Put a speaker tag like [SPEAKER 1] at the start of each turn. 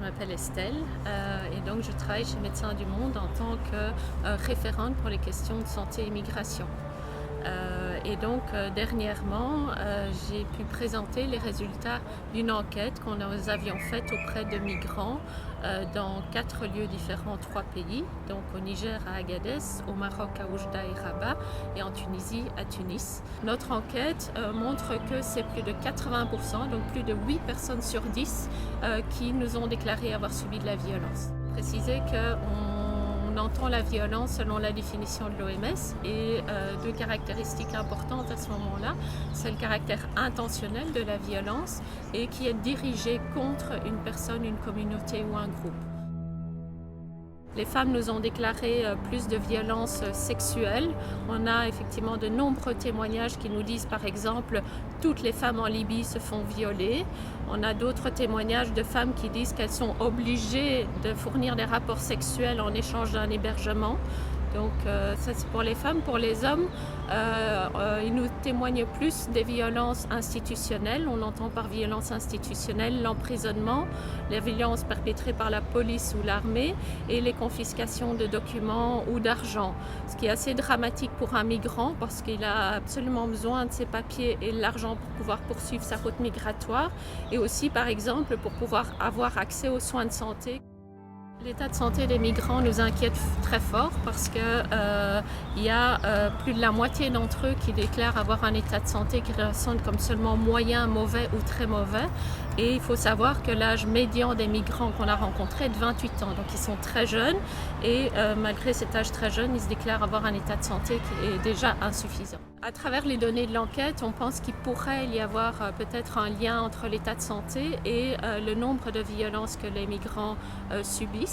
[SPEAKER 1] Je m'appelle Estelle et donc je travaille chez Médecins du Monde en tant que référente pour les questions de santé et migration. Dernièrement, j'ai pu présenter les résultats d'une enquête qu'on nous avions faite auprès de migrants dans 4 lieux différents, 3 pays, donc au Niger à Agadez, au Maroc à Oujda et Rabat et en Tunisie à Tunis. Notre enquête montre que c'est plus de 80%, donc plus de 8 personnes sur 10 qui nous ont déclaré avoir subi de la violence. Préciser qu'on entend la violence selon la définition de l'OMS et deux caractéristiques importantes à ce moment-là, c'est le caractère intentionnel de la violence et qui est dirigé contre une personne, une communauté ou un groupe. Les femmes nous ont déclaré plus de violences sexuelles. On a effectivement de nombreux témoignages qui nous disent par exemple toutes les femmes en Libye se font violer. On a d'autres témoignages de femmes qui disent qu'elles sont obligées de fournir des rapports sexuels en échange d'un hébergement. Donc ça c'est pour les femmes. Pour les hommes, ils nous témoignent plus des violences institutionnelles. On entend par violence institutionnelle l'emprisonnement, les violences perpétrées par la police ou l'armée et les confiscations de documents ou d'argent. Ce qui est assez dramatique pour un migrant parce qu'il a absolument besoin de ses papiers et de l'argent pour pouvoir poursuivre sa route migratoire et aussi par exemple pour pouvoir avoir accès aux soins de santé. L'état de santé des migrants nous inquiète très fort parce qu'il y a plus de la moitié d'entre eux qui déclarent avoir un état de santé qui ressemble comme seulement moyen, mauvais ou très mauvais. Et il faut savoir que l'âge médian des migrants qu'on a rencontrés est de 28 ans. Donc ils sont très jeunes et malgré cet âge très jeune, ils se déclarent avoir un état de santé qui est déjà insuffisant. À travers les données de l'enquête, on pense qu'il pourrait y avoir peut-être un lien entre l'état de santé et le nombre de violences que les migrants subissent.